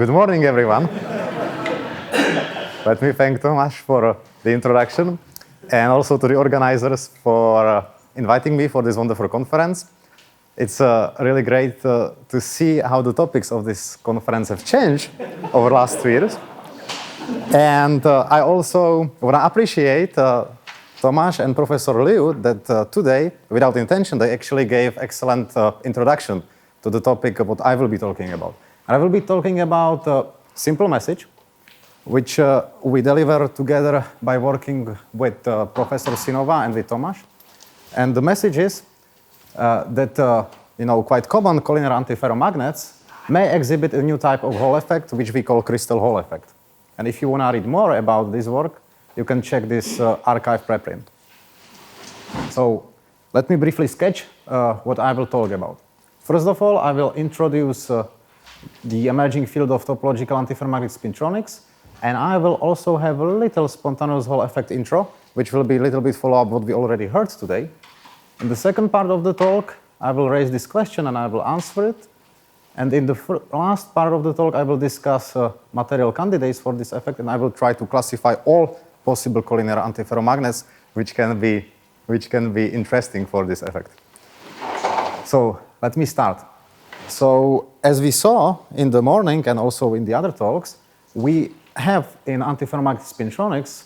Good morning, everyone. Let me thank Tomáš for the introduction and also to the organizers for inviting me for this wonderful conference. It's really great to see how the topics of this conference have changed over the last 2 years. And I also want to appreciate Tomáš and Professor Liu that today, without intention, they actually gave excellent introduction to the topic of what I will be talking about. And I will be talking about a simple message, which we deliver together by working with Professor Sinova and with Tomáš. And the message is that quite common collinear antiferromagnets may exhibit a new type of Hall effect, which we call crystal Hall effect. And if you want to read more about this work, you can check this archive preprint. So let me briefly sketch what I will talk about. First of all, I will introduce the emerging field of topological antiferromagnetic spintronics, and I will also have a little spontaneous Hall effect intro, which will be a little bit follow-up what we already heard today. In the second part of the talk, I will raise this question and I will answer it. And in the last part of the talk, I will discuss material candidates for this effect, and I will try to classify all possible collinear antiferromagnets which can be interesting for this effect. So let me start. So as we saw in the morning and also in the other talks, we have in antiferromagnetic spintronics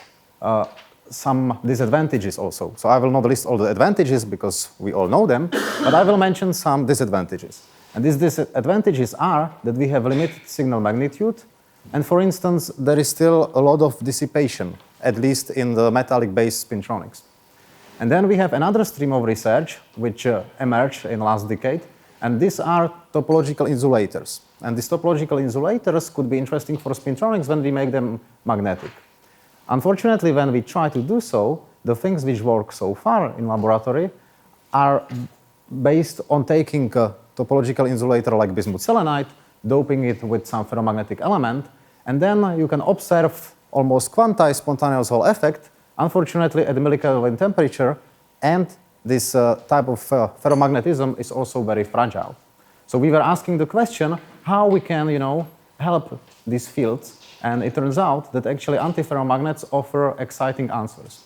some disadvantages also. So I will not list all the advantages because we all know them, but I will mention some disadvantages. And these disadvantages are that we have limited signal magnitude, and for instance, there is still a lot of dissipation, at least in the metallic-based spintronics. And then we have another stream of research which emerged in the last decade, and these are topological insulators. And these topological insulators could be interesting for spintronics when we make them magnetic. Unfortunately, when we try to do so, the things which work so far in laboratory are based on taking a topological insulator like bismuth selenide, doping it with some ferromagnetic element, and then you can observe almost quantized spontaneous Hall effect, unfortunately at the millikelvin temperature, and this type of ferromagnetism is also very fragile. So we were asking the question how we can, help these fields, and it turns out that actually antiferromagnets offer exciting answers.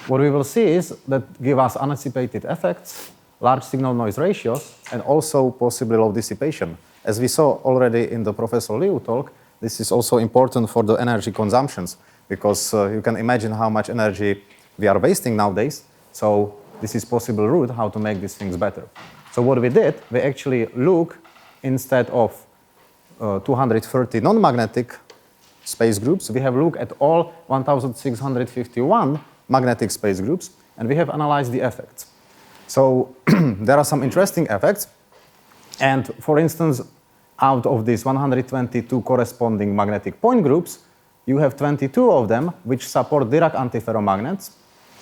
What we will see is that give us anticipated effects, large signal noise ratios, and also possibly low dissipation. As we saw already in the Professor Liu talk, this is also important for the energy consumptions, because you can imagine how much energy we are wasting nowadays. So this is possible route how to make these things better. So what we did, we actually look instead of 230 non-magnetic space groups, we have looked at all 1,651 magnetic space groups, and we have analyzed the effects. So there are some interesting effects, and for instance, out of these 122 corresponding magnetic point groups, you have 22 of them which support Dirac antiferromagnets,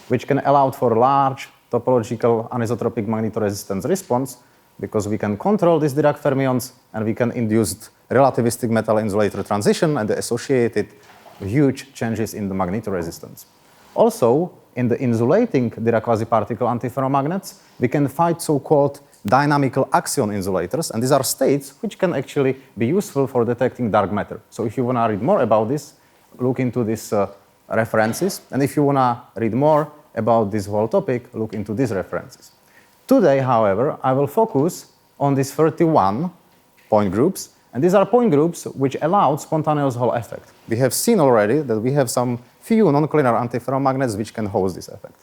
which can allow for large topological anisotropic magnetoresistance response, because we can control these Dirac fermions and we can induce relativistic metal insulator transition and the associated huge changes in the magnetoresistance. Also, in the insulating Dirac quasi-particle antiferromagnets, we can find so-called dynamical axion insulators, and these are states which can actually be useful for detecting dark matter. So if you want to read more about this, look into these references, and if you want to read more about this whole topic, look into these references. Today, however, I will focus on these 31 point groups, and these are point groups which allow spontaneous Hall effect. We have seen already that we have some few non-collinear antiferromagnets which can host this effect.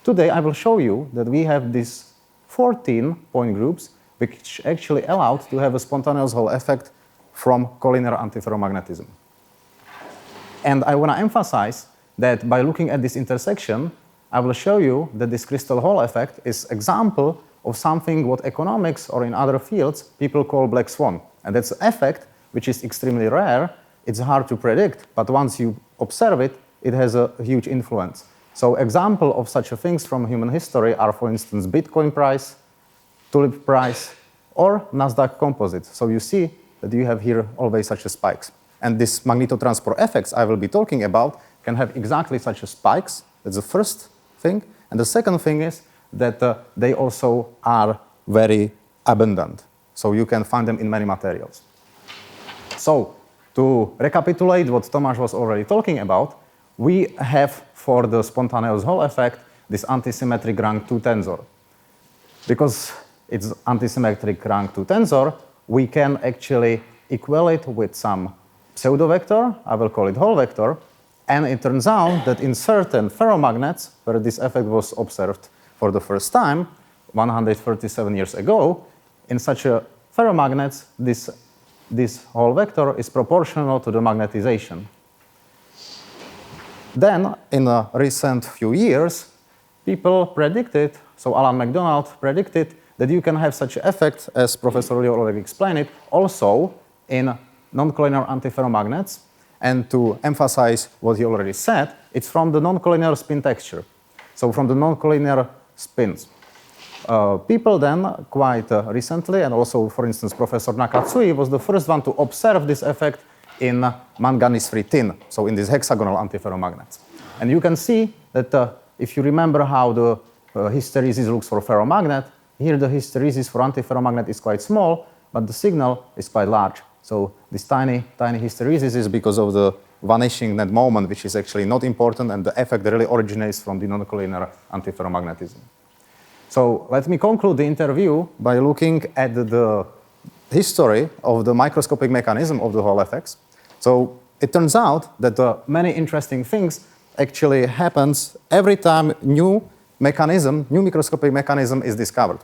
Today, I will show you that we have these 14 point groups which actually allow to have a spontaneous Hall effect from collinear antiferromagnetism. And I want to emphasize that by looking at this intersection, I will show you that this crystal Hall effect is example of something what economics or in other fields people call black swan. And that's an effect which is extremely rare. It's hard to predict, but once you observe it, it has a huge influence. So example of such things from human history are, for instance, Bitcoin price, tulip price, or Nasdaq composite. So you see that you have here always such a spikes. And these magnetotransport effects I will be talking about can have exactly such a spikes. That's the first thing. And the second thing is that they also are very abundant. So you can find them in many materials. So To recapitulate what Tomáš was already talking about, we have for the spontaneous Hall effect this antisymmetric rank 2 tensor. Because it's antisymmetric rank 2 tensor, we can actually equal it with some pseudo vector, I will call it Hall vector, and it turns out that in certain ferromagnets, where this effect was observed for the first time, 137 years ago, in such a ferromagnets, this Hall vector is proportional to the magnetization. Then, in a recent few years, people predicted, so Alan MacDonald predicted, that you can have such effect, as Professor Lee already explained it, also in non-collinear antiferromagnets. And to emphasize what he already said, it's from the non-collinear spin texture, so from the non-collinear spins. People then, quite recently, and also, for instance, Professor Nakatsui was the first one to observe this effect in manganese-free tin, so in these hexagonal antiferromagnets. And you can see that if you remember how the hysteresis looks for ferromagnet, here the hysteresis for antiferromagnet is quite small, but the signal is quite large. So this tiny hysteresis is because of the vanishing net moment, which is actually not important, and the effect really originates from the non-collinear antiferromagnetism. So let me conclude the interview by looking at the history of the microscopic mechanism of the Hall effects. So it turns out that many interesting things actually happens every time new microscopic mechanism is discovered.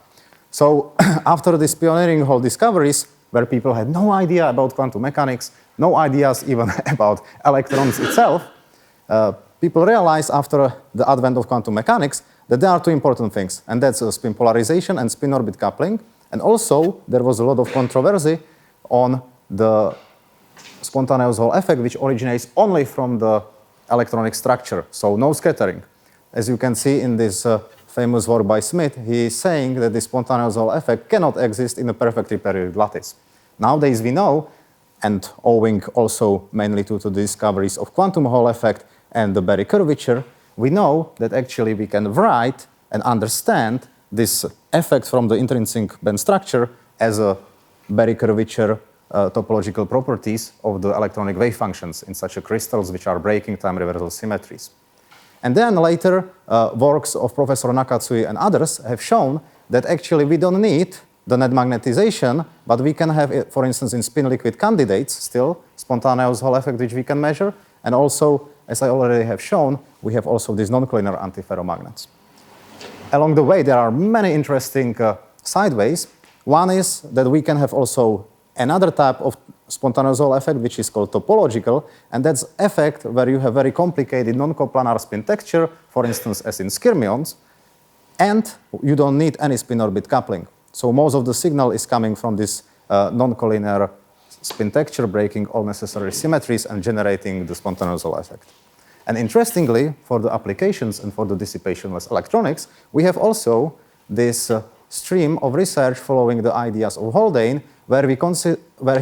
So after these pioneering Hall discoveries, where people had no idea about quantum mechanics, no ideas even about electrons itself, people realized after the advent of quantum mechanics that there are two important things, and that's spin polarization and spin-orbit coupling. And also, there was a lot of controversy on the spontaneous Hall effect, which originates only from the electronic structure, so no scattering. As you can see in this famous work by Smith, he is saying that the spontaneous Hall effect cannot exist in a perfectly periodic lattice. Nowadays we know, and owing also mainly to the discoveries of quantum Hall effect and the Berry curvature, we know that actually we can write and understand this effect from the intrinsic band structure as a Berry curvature topological properties of the electronic wave functions in such a crystals which are breaking time reversal symmetries. And then later, works of Professor Nakatsui and others have shown that actually we don't need the net magnetization, but we can have, for instance, in spin liquid candidates still spontaneous Hall effect which we can measure, and also, as I already have shown, we have also these non-collinear antiferromagnets. Along the way, there are many interesting sideways. One is that we can have also another type of spontaneous Hall effect, which is called topological, and that's effect where you have very complicated non-coplanar spin texture, for instance, as in skyrmions, and you don't need any spin-orbit coupling. So most of the signal is coming from this non-collinear spin texture, breaking all necessary symmetries and generating the spontaneous Hall effect. And interestingly, for the applications and for the dissipationless electronics, we have also this stream of research following the ideas of Haldane, where he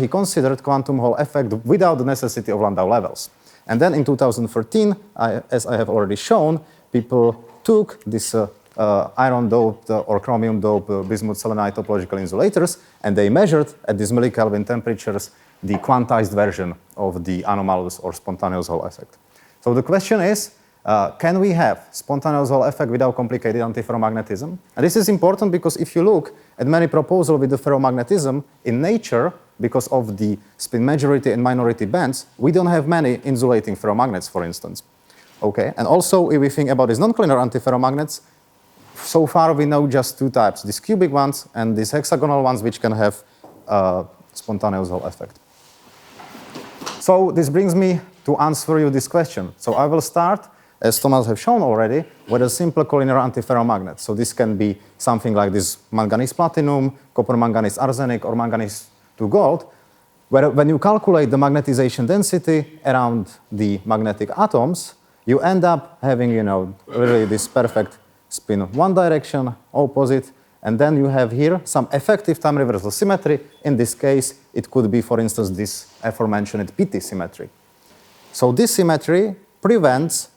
considered quantum Hall effect without the necessity of Landau levels. And then in 2013, as I have already shown, people took this iron-doped or chromium-doped bismuth selenide topological insulators, and they measured at these millikelvin temperatures the quantized version of the anomalous or spontaneous Hall effect. So the question is, can we have spontaneous Hall effect without complicated antiferromagnetism? And this is important because if you look at many proposals with the ferromagnetism in nature, because of the spin majority and minority bands, we don't have many insulating ferromagnets, for instance. Okay, and also if we think about these non-collinear antiferromagnets, so far we know just two types, these cubic ones and these hexagonal ones, which can have spontaneous Hall effect. So this brings me to answer you this question. So I will start, as Thomas has shown already, with a simple collinear antiferromagnet. So this can be something like this manganese platinum, copper manganese arsenic, or manganese to gold, where when you calculate the magnetization density around the magnetic atoms, you end up having, really this perfect spin one direction, opposite, and then you have here some effective time reversal symmetry. In this case, it could be, for instance, this aforementioned PT symmetry. So this symmetry prevents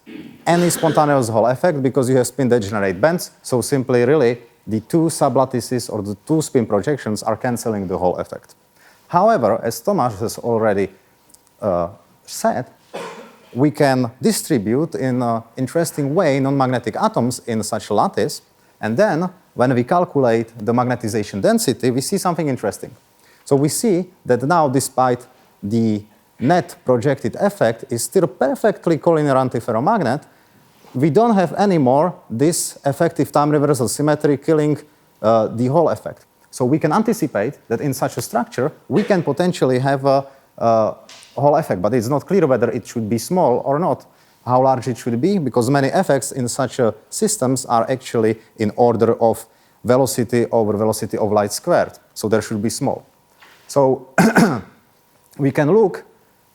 any spontaneous Hall effect because you have spin degenerate bands. So simply, really, the two sublattices or the two spin projections are canceling the Hall effect. However, as Tomáš has already said, we can distribute in an interesting way non-magnetic atoms in such a lattice, and then when we calculate the magnetization density, we see something interesting. So we see that now, despite the net projected effect is still perfectly collinear antiferromagnet, we don't have anymore this effective time reversal symmetry killing the Hall effect. So we can anticipate that in such a structure, we can potentially have a Hall effect, but it's not clear whether it should be small or not, how large it should be, because many effects in such systems are actually in order of velocity over velocity of light squared. So there should be small. So we can look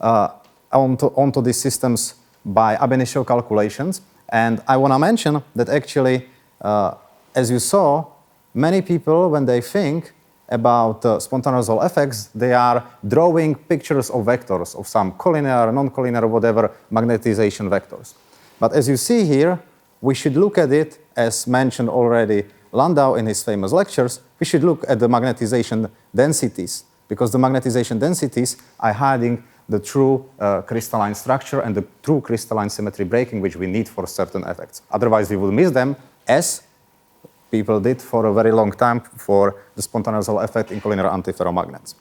onto these systems by ab initio calculations. And I want to mention that actually, as you saw, many people, when they think about spontaneous Hall effects, they are drawing pictures of vectors, of some collinear, non-collinear, whatever, magnetization vectors. But as you see here, we should look at it, as mentioned already Landau in his famous lectures, we should look at the magnetization densities, because the magnetization densities are hiding the true crystalline structure and the true crystalline symmetry breaking which we need for certain effects. Otherwise, we will miss them, as people did for a very long time for the spontaneous Hall effect in collinear antiferromagnets.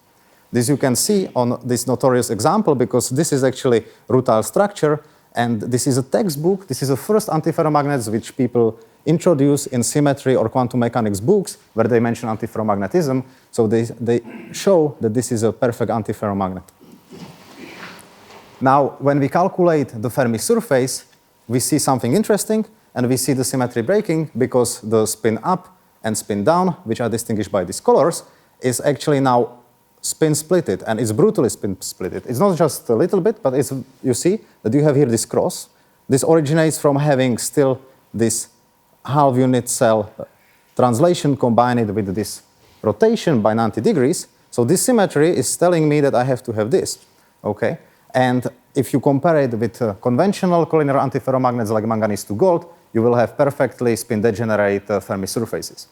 This you can see on this notorious example, because this is actually rutile structure, and this is a textbook. This is the first antiferromagnets which people introduce in symmetry or quantum mechanics books where they mention antiferromagnetism. So they show that this is a perfect antiferromagnet. Now, when we calculate the Fermi surface, we see something interesting, and we see the symmetry breaking because the spin up and spin down, which are distinguished by these colors, is actually now spin splitted, and it's brutally spin splitted. It's not just a little bit, but it's, you see that you have here this cross. This originates from having still this half unit cell translation combined with this rotation by 90 degrees. So this symmetry is telling me that I have to have this, okay? And if you compare it with conventional collinear antiferromagnets like manganese to gold, you will have perfectly spin-degenerate Fermi surfaces.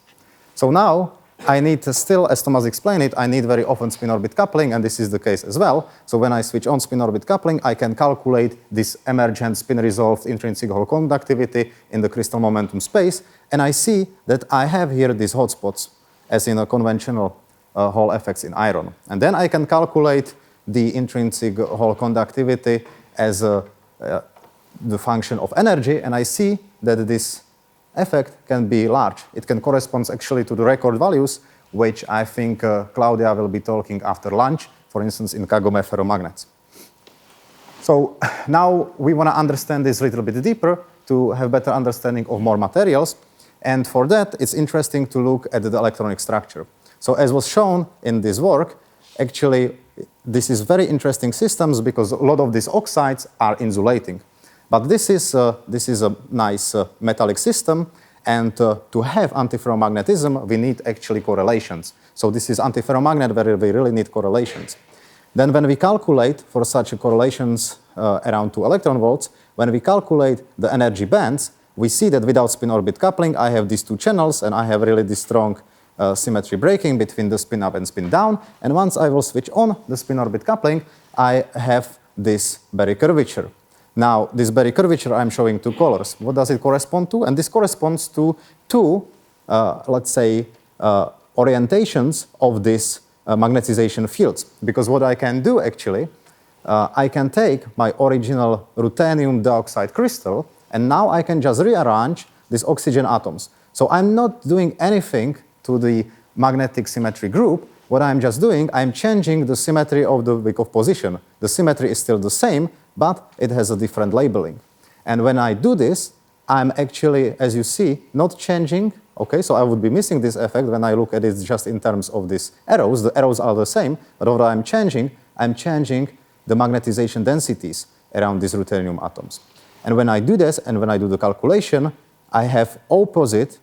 So now, I need still, as Thomas explained it, I need very often spin-orbit coupling, and this is the case as well. So when I switch on spin-orbit coupling, I can calculate this emergent spin-resolved intrinsic Hall conductivity in the crystal momentum space, and I see that I have here these hotspots, as in a conventional Hall effects in iron. And then I can calculate the intrinsic Hall conductivity as the function of energy, and I see that this effect can be large. It can correspond actually to the record values, which I think Claudia will be talking after lunch, for instance, in Kagome ferromagnets. So now we want to understand this a little bit deeper to have better understanding of more materials, and for that it's interesting to look at the electronic structure. So as was shown in this work, actually this is very interesting systems because a lot of these oxides are insulating. But this is a nice metallic system, and to have antiferromagnetism, we need actually correlations. So this is antiferromagnet where we really need correlations. Then when we calculate for such correlations around 2 electron volts, when we calculate the energy bands, we see that without spin-orbit coupling, I have these 2 channels, and I have really this strong symmetry breaking between the spin up and spin down. And once I will switch on the spin-orbit coupling, I have this Berry curvature. Now, this Berry curvature I'm showing 2 colors. What does it correspond to? And this corresponds to 2, let's say, orientations of these magnetization fields. Because what I can do actually, I can take my original ruthenium dioxide crystal, and now I can just rearrange these oxygen atoms. So I'm not doing anything to the magnetic symmetry group. What I'm just doing, I'm changing the symmetry of the Wyckoff position. The symmetry is still the same, but it has a different labeling. And when I do this, I'm actually, as you see, not changing. Okay, so I would be missing this effect when I look at it just in terms of these arrows. The arrows are the same, but what I'm changing the magnetization densities around these ruthenium atoms. And when I do this, and when I do the calculation, I have opposite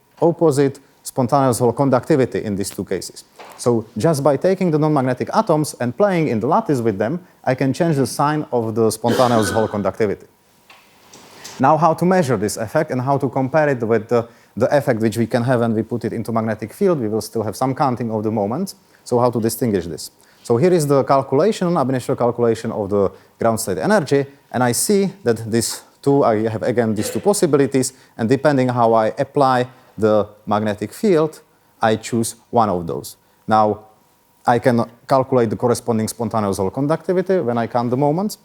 spontaneous Hall conductivity in these 2 cases. So just by taking the non-magnetic atoms and playing in the lattice with them, I can change the sign of the spontaneous Hall conductivity. Now, how to measure this effect and how to compare it with the effect which we can have when we put it into magnetic field. We will still have some counting of the moments. So how to distinguish this? So here is the calculation, ab initio calculation of the ground state energy, and I see that I have again these two possibilities, and depending how I apply the magnetic field, I choose one of those. Now, I can calculate the corresponding spontaneous Hall conductivity when I count the moments.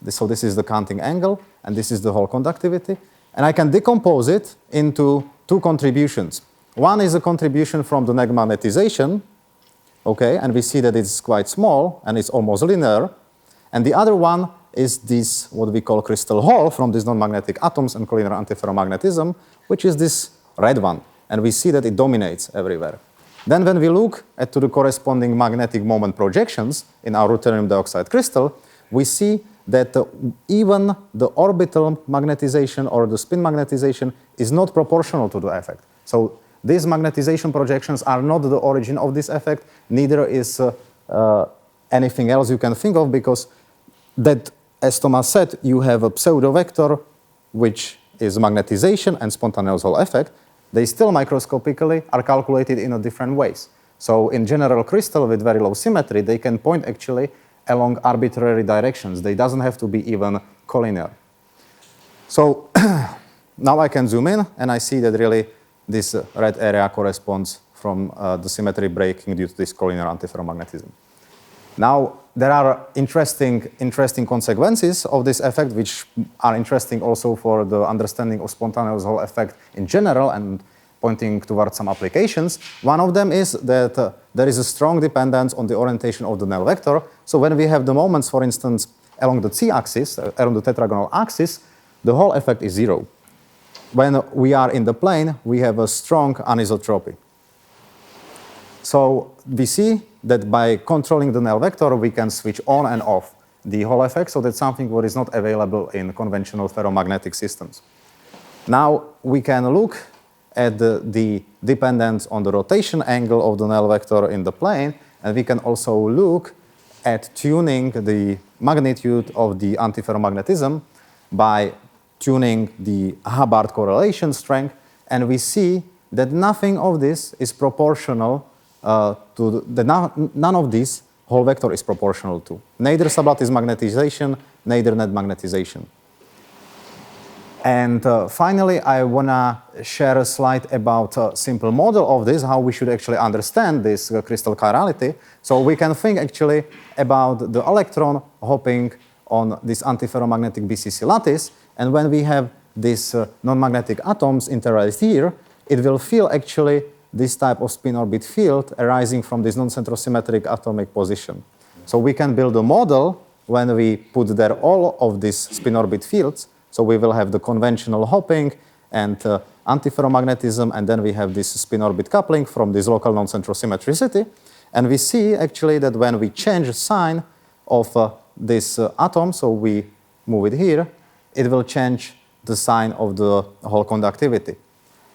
So this is the counting angle, and this is the Hall conductivity. And I can decompose it into two contributions. One is a contribution from the magnetization, okay, and we see that it's quite small, and it's almost linear. And the other one is this, what we call crystal Hall from these non-magnetic atoms and collinear antiferromagnetism, which is this red one. And we see that it dominates everywhere. Then when we look at the corresponding magnetic moment projections in our ruthenium dioxide crystal, we see that even the orbital magnetization or the spin magnetization is not proportional to the effect. So these magnetization projections are not the origin of this effect, neither is anything else you can think of, because that, as Thomas said, you have a pseudo vector which is magnetization and spontaneous Hall effect. They still microscopically are calculated in a different ways. So in general crystal with very low symmetry, they can point actually along arbitrary directions. They doesn't have to be even collinear. So now I can zoom in, and I see that really this red area corresponds from the symmetry breaking due to this collinear antiferromagnetism. Now, there are interesting consequences of this effect, which are interesting also for the understanding of spontaneous Hall effect in general and pointing towards some applications. One of them is that there is a strong dependence on the orientation of the null vector. So when we have the moments, for instance, along the z-axis, along the tetragonal axis, the Hall effect is 0. When we are in the plane, we have a strong anisotropy. So we see that by controlling the null vector, we can switch on and off the Hall effect. So that's something what is not available in conventional ferromagnetic systems. Now we can look at the dependence on the rotation angle of the null vector in the plane, and we can also look at tuning the magnitude of the antiferromagnetism by tuning the Hubbard correlation strength, and we see that nothing of this is proportional none of this Hall vector is proportional to. Neither sublattice magnetization, neither net magnetization. And finally, I want to share a slide about a simple model of this, how we should actually understand this crystal chirality. So we can think actually about the electron hopping on this antiferromagnetic BCC lattice, and when we have these non-magnetic atoms interacted here, it will feel actually this type of spin-orbit field arising from this non-centrosymmetric atomic position. So we can build a model when we put there all of these spin-orbit fields. So we will have the conventional hopping and antiferromagnetism, and then we have this spin-orbit coupling from this local non-centrosymmetricity. And we see actually that when we change the sign of this atom, so we move it here, it will change the sign of the Hall conductivity.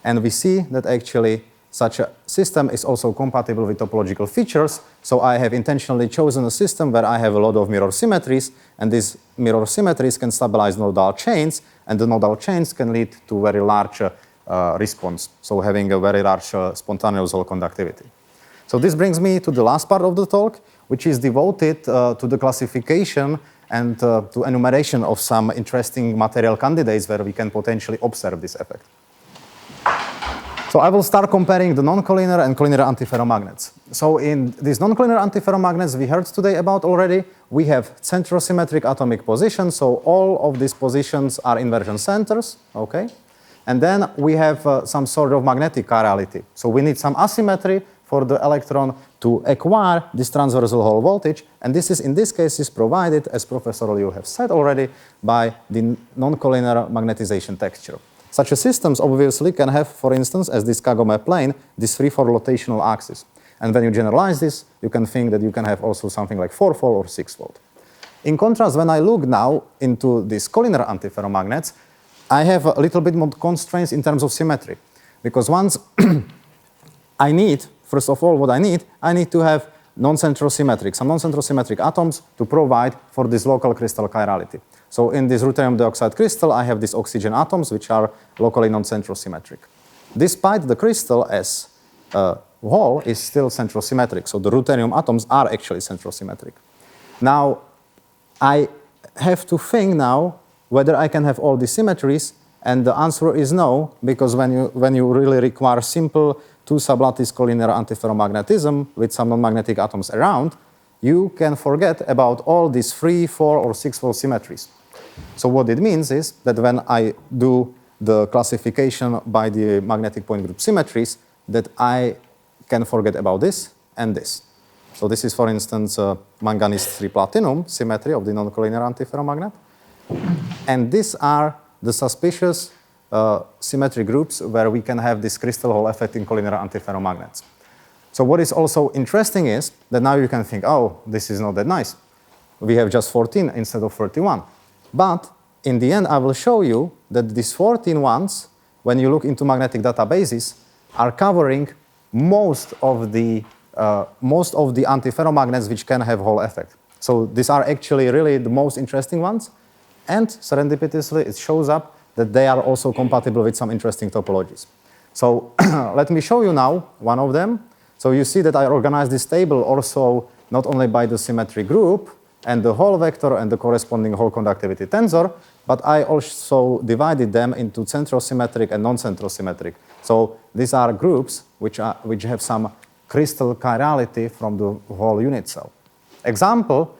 And we see that actually such a system is also compatible with topological features. So I have intentionally chosen a system where I have a lot of mirror symmetries, and these mirror symmetries can stabilize nodal chains, and the nodal chains can lead to very large response, so having a very large spontaneous Hall conductivity. So this brings me to the last part of the talk, which is devoted to the classification and to enumeration of some interesting material candidates where we can potentially observe this effect. So I will start comparing the non-collinear and collinear antiferromagnets. So in these non-collinear antiferromagnets we heard today about already, we have centrosymmetric atomic positions, so all of these positions are inversion centers, okay? And then we have some sort of magnetic chirality. So we need some asymmetry for the electron to acquire this transversal Hall voltage, and this is, in this case, is provided, as Professor Liu have said already, by the non-collinear magnetization texture. Such a systems obviously can have, for instance, as this Kagome plane, this 3-fold rotational axis. And when you generalize this, you can think that you can have also something like 4-fold or 6-fold. In contrast, when I look now into these collinear antiferromagnets, I have a little bit more constraints in terms of symmetry. Because once I need, first of all, what I need to have non-centrosymmetric, some non-centrosymmetric atoms to provide for this local crystal chirality. So in this ruthenium dioxide crystal, I have these oxygen atoms which are locally non-centrosymmetric. Despite the crystal as Hall is still centrosymmetric. So the ruthenium atoms are actually centrosymmetric. Now, I have to think now whether I can have all these symmetries, and the answer is no, because when you really require simple two sublattice collinear antiferromagnetism with some non-magnetic atoms around, you can forget about all these 3, 4, or 6-fold symmetries. So what it means is that when I do the classification by the magnetic point group symmetries, that I can forget about this and this. So this is, for instance, manganese 3 platinum symmetry of the non-collinear antiferromagnet. And these are the suspicious symmetry groups where we can have this crystal Hall effect in collinear antiferromagnets. So what is also interesting is that now you can think, oh, this is not that nice. We have just 14 instead of 31. But in the end, I will show you that these 14 ones, when you look into magnetic databases, are covering most of the antiferromagnets which can have Hall effect. So these are actually really the most interesting ones. And serendipitously, it shows up that they are also compatible with some interesting topologies. So let me show you now one of them. So you see that I organized this table also not only by the symmetry group and the Hall vector and the corresponding Hall conductivity tensor, but I also divided them into centrosymmetric and non-centrosymmetric. So these are groups which have some crystal chirality from the Hall unit cell. Example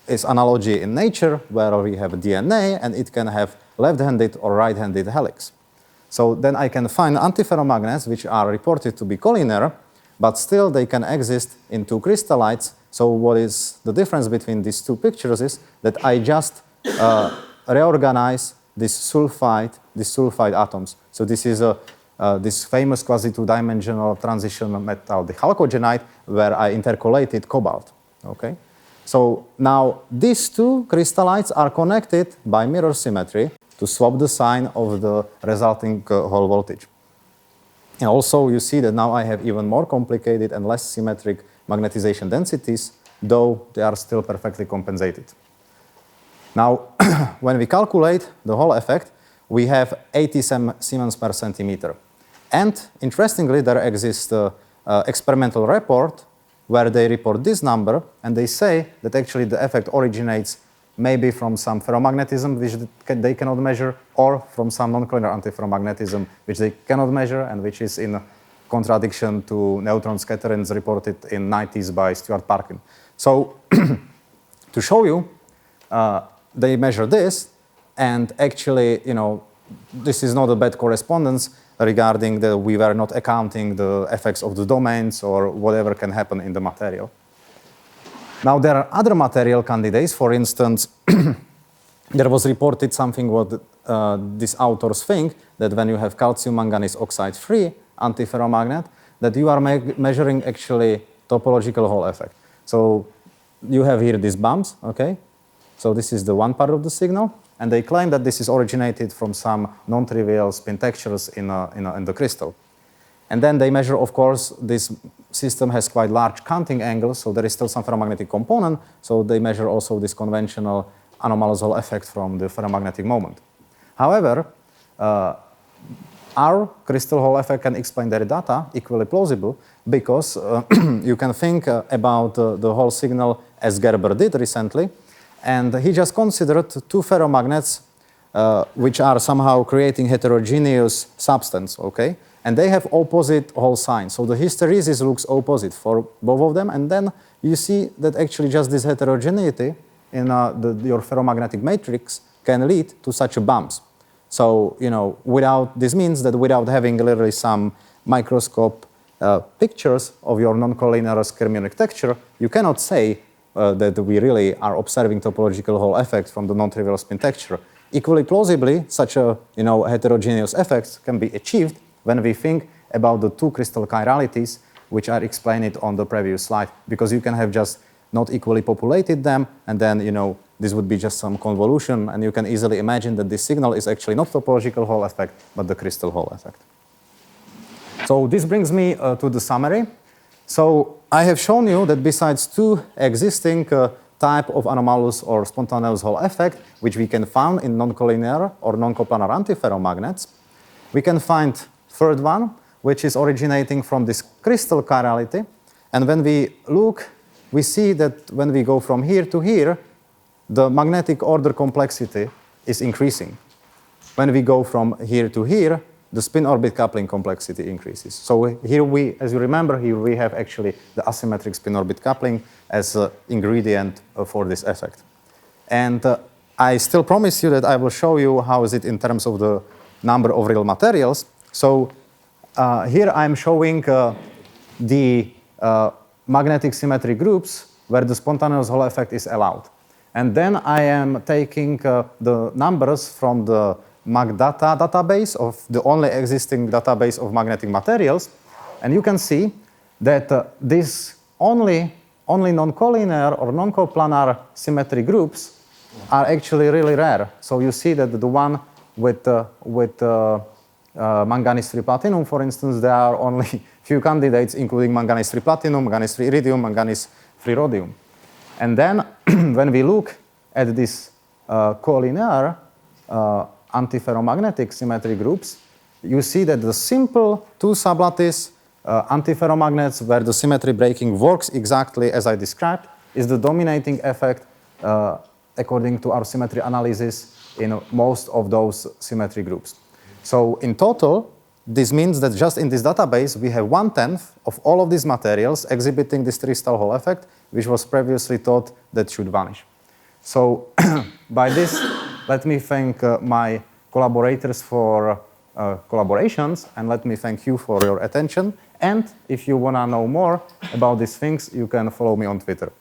is analogy in nature, where we have DNA and it can have left-handed or right-handed helix. So then I can find antiferromagnets which are reported to be collinear, but still they can exist in two crystallites. So what is the difference between these two pictures is that I just reorganize these sulfide atoms. So this is this famous quasi-two-dimensional transition metal, the chalcogenide, where I intercalated cobalt. Okay? So now these two crystallites are connected by mirror symmetry to swap the sign of the resulting Hall voltage. And also you see that now I have even more complicated and less symmetric magnetization densities, though they are still perfectly compensated. Now, when we calculate the Hall effect, we have 80 Siemens per centimeter. And interestingly, there exists an experimental report where they report this number, and they say that actually the effect originates maybe from some ferromagnetism, which they cannot measure, or from some non-collinear antiferromagnetism, which they cannot measure, and which is in contradiction to neutron scatterings reported in the 90s by Stuart Parkin. So to show you, they measure this, and actually, you know, this is not a bad correspondence regarding that we were not accounting the effects of the domains or whatever can happen in the material. Now, there are other material candidates. For instance, there was reported something what these authors think, that when you have calcium manganese oxide free antiferromagnet, that you are measuring actually topological Hall effect. So you have here these bumps, okay? So this is the one part of the signal, and they claim that this is originated from some non-trivial spin textures in the crystal. And then they measure, of course, this system has quite large counting angles, so there is still some ferromagnetic component, so they measure also this conventional anomalous Hall effect from the ferromagnetic moment. However, our crystal Hall effect can explain their data equally plausible, because you can think about the Hall signal as Gerber did recently, and he just considered two ferromagnets which are somehow creating heterogeneous substance, okay? And they have opposite Hall signs. So the hysteresis looks opposite for both of them. And then you see that actually just this heterogeneity in your ferromagnetic matrix can lead to such bumps. So, you know, this means that without having literally some microscope pictures of your non-collinear skyrmionic texture, you cannot say that we really are observing topological Hall effects from the non-trivial spin texture. Equally plausibly, such a heterogeneous effects can be achieved when we think about the two crystal chiralities, which are explained on the previous slide, because you can have just not equally populated them, and then this would be just some convolution, and you can easily imagine that this signal is actually not topological Hall effect, but the crystal Hall effect. So this brings me to the summary. So I have shown you that besides two existing type of anomalous or spontaneous Hall effect, which we can find in non-collinear or non-coplanar antiferromagnets, we can find third one, which is originating from this crystal chirality. And when we look, we see that when we go from here to here, the magnetic order complexity is increasing. When we go from here to here, the spin-orbit coupling complexity increases. So here we, as you remember, here we have actually the asymmetric spin-orbit coupling as an ingredient for this effect. And I still promise you that I will show you how is it in terms of the number of real materials. So here I'm showing the magnetic symmetry groups where the spontaneous Hall effect is allowed. And then I am taking the numbers from the MagData database of the only existing database of magnetic materials. And you can see that these only non-collinear or non-coplanar symmetry groups are actually really rare. So you see that the one with manganese-3 platinum, for instance, there are only few candidates, including manganese-3 platinum, manganese-3 iridium, manganese-3 rhodium. And then when we look at this collinear antiferromagnetic symmetry groups, you see that the simple two sublattice antiferromagnets where the symmetry breaking works exactly as I described is the dominating effect according to our symmetry analysis in most of those symmetry groups. So in total, this means that just in this database, we have 1/10 of all of these materials exhibiting this crystal Hall effect, which was previously thought that should vanish. So by this, let me thank my collaborators for collaborations, and let me thank you for your attention. And if you want to know more about these things, you can follow me on Twitter.